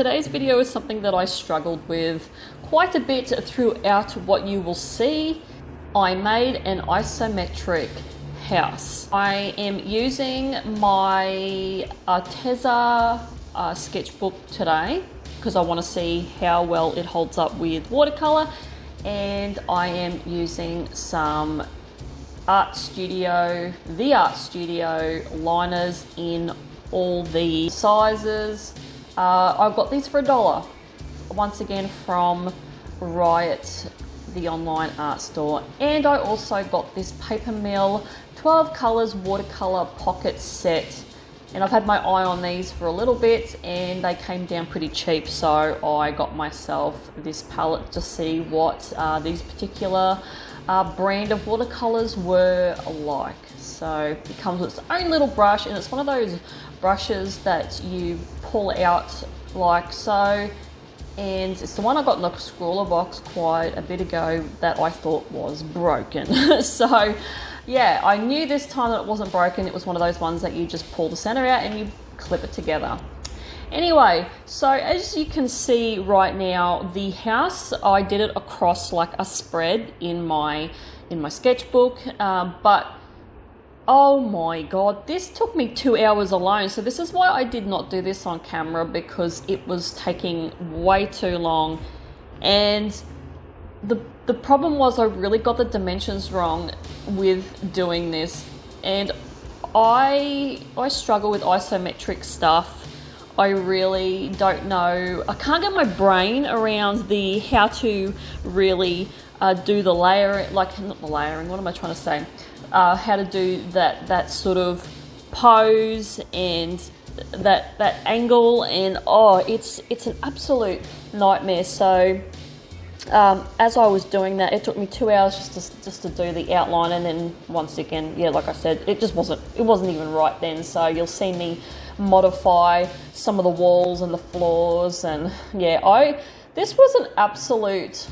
today's video is something that I struggled with quite a bit throughout what you will see. I made an isometric house. I am using my Arteza sketchbook today because I want to see how well it holds up with watercolor, and I am using some The Art Studio liners in all the sizes. I've got these for $1, once again from Riot, the online art store. And I also got this Paper Mill 12 colors watercolor pocket set, and I've had my eye on these for a little bit and they came down pretty cheap, so I got myself this palette to see what these particular brand of watercolors were like. So it comes with its own little brush, and it's one of those brushes that you pull out like so, and it's the one I got in the scrawler box quite a bit ago that I thought was broken. So yeah, I knew this time that it wasn't broken. It was one of those ones that you just pull the center out and you clip it together. Anyway, so as you can see right now, the house, I did it across like a spread in my sketchbook, but oh my god, this took me 2 hours alone. So this is why I did not do this on camera, because it was taking way too long. And the problem was I really got the dimensions wrong with doing this, and I struggle with isometric stuff. I really don't know. I can't get my brain around the how to really do the layer, like not the layering. What am I trying to say? How to do that sort of pose and that angle, and oh, it's an absolute nightmare. So as I was doing that, it took me 2 hours just to do the outline, and then once again, yeah, like I said, it wasn't even right then. So you'll see me modify some of the walls and the floors, and yeah, this was an absolute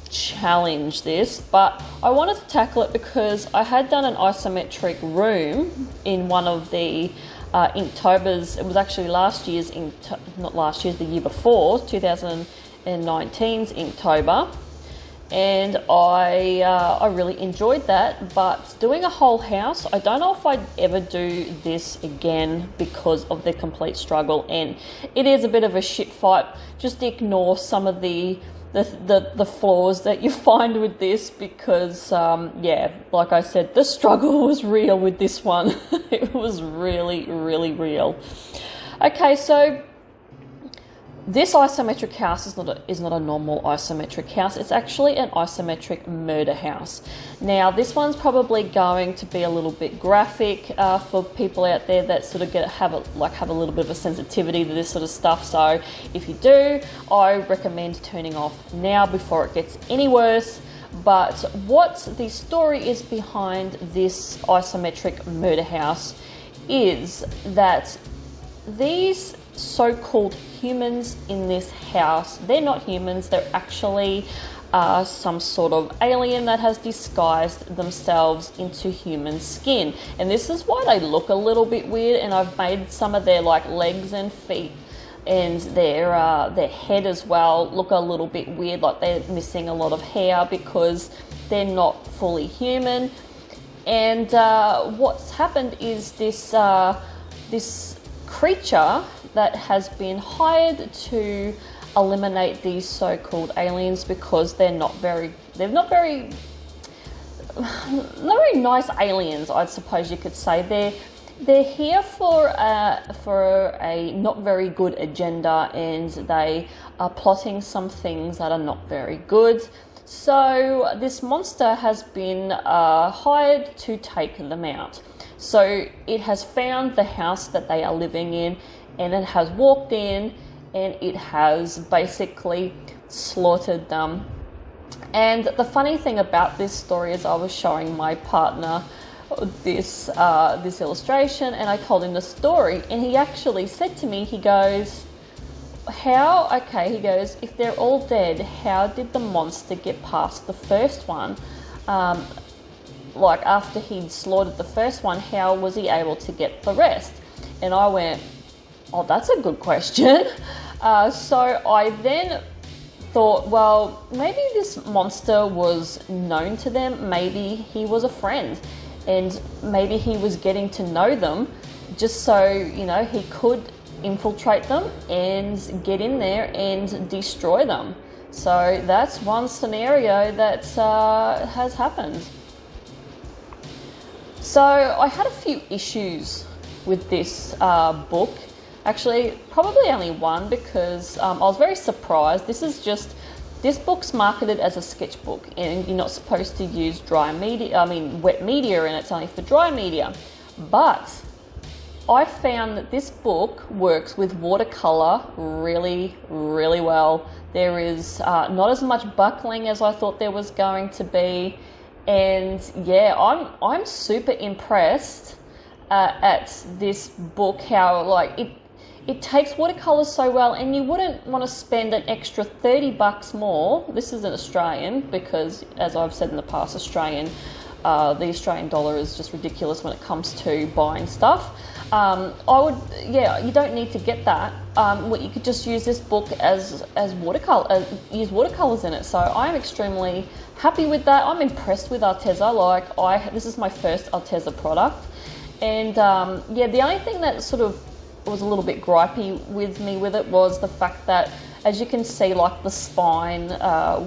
challenge, but I wanted to tackle it because I had done an isometric room in one of the Inktober's. It was actually the year before, 2019's Inktober, and I really enjoyed that. But doing a whole house, I don't know if I'd ever do this again because of the complete struggle, and it is a bit of a shit fight. Just ignore some of the flaws that you find with this, because yeah, like I said, the struggle was real with this one. It was really real. Okay, so this isometric house is not a normal isometric house. It's actually an isometric murder house. Now, this one's probably going to be a little bit graphic for people out there that sort of have a little bit of a sensitivity to this sort of stuff. So if you do, I recommend turning off now before it gets any worse. But what the story is behind this isometric murder house is that these so-called humans in this house, they're not humans, they're actually some sort of alien that has disguised themselves into human skin. And this is why they look a little bit weird, and I've made some of their like legs and feet and their head as well look a little bit weird, like they're missing a lot of hair because they're not fully human. And what's happened is this creature that has been hired to eliminate these so-called aliens, because they're not very nice aliens, I suppose you could say. They're here for a not very good agenda, and they are plotting some things that are not very good. So this monster has been hired to take them out. So it has found the house that they are living in, and it has walked in, and it has basically slaughtered them. And the funny thing about this story is, I was showing my partner this illustration, and I told him the story, and he actually said to me, he goes, if they're all dead, how did the monster get past the first one? Like, after he'd slaughtered the first one, how was he able to get the rest? And I went, oh, that's a good question. So I then thought, well, maybe this monster was known to them, maybe he was a friend, and maybe he was getting to know them just so, he could infiltrate them and get in there and destroy them. So that's one scenario that has happened. So I had a few issues with this book. Actually, probably only one, because I was very surprised. This book's marketed as a sketchbook, and you're not supposed to use wet media, and it's only for dry media. But I found that this book works with watercolor really, really well. There is not as much buckling as I thought there was going to be, and yeah, I'm super impressed at this book. How it takes watercolors so well, and you wouldn't want to spend an extra $30 more. This is an Australian, because as I've said in the past, the Australian dollar is just ridiculous when it comes to buying stuff. You don't need to get that. You could just use this book as use watercolors in it. So I'm extremely happy with that. I'm impressed with Arteza. This is my first Arteza product, and the only thing that sort of was a little bit gripey with it was the fact that, as you can see, like the spine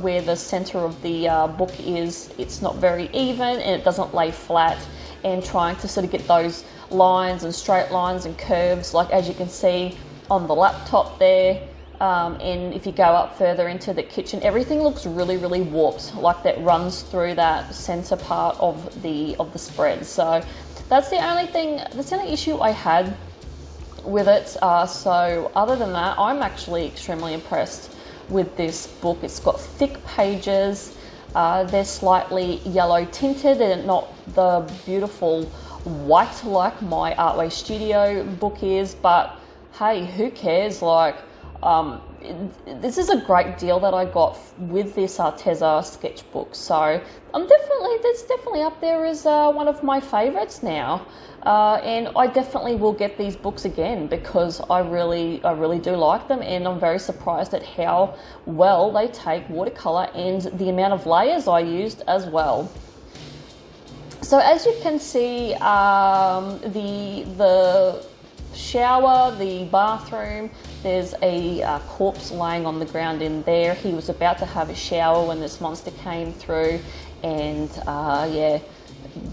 where the center of the book is, it's not very even and it doesn't lay flat, and trying to sort of get those lines and straight lines and curves, like as you can see on the laptop there, and if you go up further into the kitchen, everything looks really, really warped, like that runs through that center part of the spread. So that's the only issue I had with it. So other than that, I'm actually extremely impressed with this book. It's got thick pages. They're slightly yellow tinted and not the beautiful white like my Artway Studio book is, but hey, who cares? This is a great deal that I got with this Arteza sketchbook, so that's definitely up there as one of my favorites now, and I definitely will get these books again, because I really do like them, and I'm very surprised at how well they take watercolor and the amount of layers I used as well. So as you can see, the shower, the bathroom, there's a corpse laying on the ground in there. He was about to have a shower when this monster came through and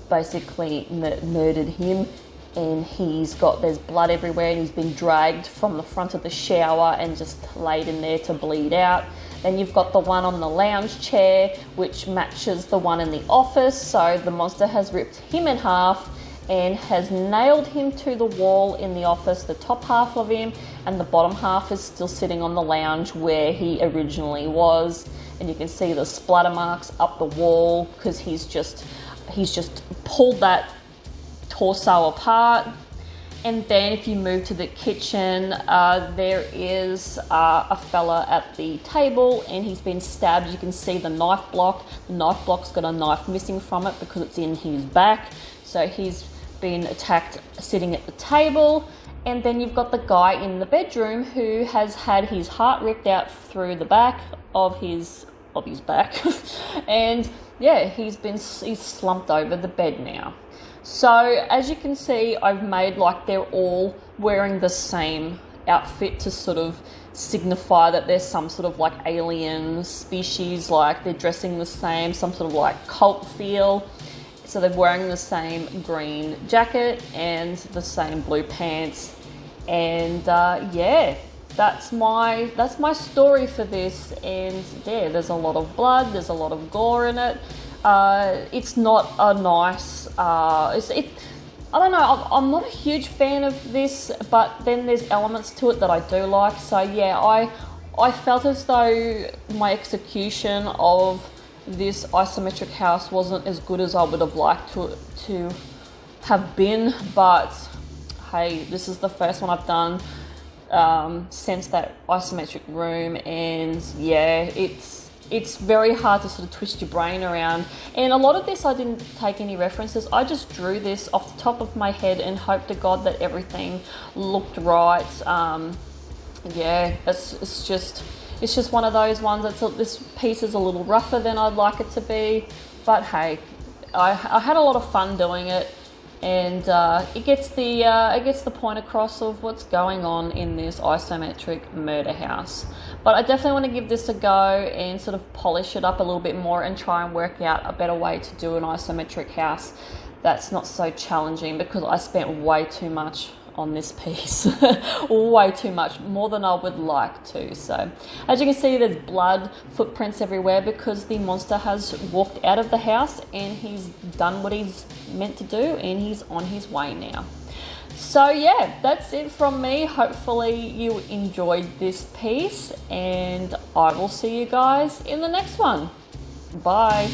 basically murdered him, and there's blood everywhere, and he's been dragged from the front of the shower and just laid in there to bleed out. Then you've got the one on the lounge chair, which matches the one in the office, so the monster has ripped him in half and has nailed him to the wall in the office, the top half of him, and the bottom half is still sitting on the lounge where he originally was. And you can see the splatter marks up the wall, because he's just pulled that torso apart. And then if you move to the kitchen, there is a fella at the table, and he's been stabbed. You can see the knife block. The knife block's got a knife missing from it because it's in his back. So he's been attacked sitting at the table. And then you've got the guy in the bedroom who has had his heart ripped out through the back of his back. And yeah, he's slumped over the bed now. So as you can see, I've made they're all wearing the same outfit to sort of signify that there's some sort of alien species, they're dressing the same, some sort of cult feel. So they're wearing the same green jacket and the same blue pants. And that's my story for this. And yeah, there's a lot of blood, there's a lot of gore in it. It's not a nice, I don't know, I'm not a huge fan of this, but then there's elements to it that I do like. So yeah, I felt as though my execution of this isometric house wasn't as good as I would have liked to have been, but hey, this is the first one I've done since that isometric room, and yeah, it's very hard to sort of twist your brain around. And a lot of this I didn't take any references. I just drew this off the top of my head and hoped to God that everything looked right. Yeah, it's just one of those ones. This piece is a little rougher than I'd like it to be, but hey, I had a lot of fun doing it, and it gets the point across of what's going on in this isometric murder house. But I definitely want to give this a go and sort of polish it up a little bit more and try and work out a better way to do an isometric house that's not so challenging, because I spent way too much on this piece. Way too much, more than I would like to. So as you can see, there's blood footprints everywhere because the monster has walked out of the house and he's done what he's meant to do, and he's on his way now. So yeah, that's it from me. Hopefully you enjoyed this piece, and I will see you guys in the next one. Bye.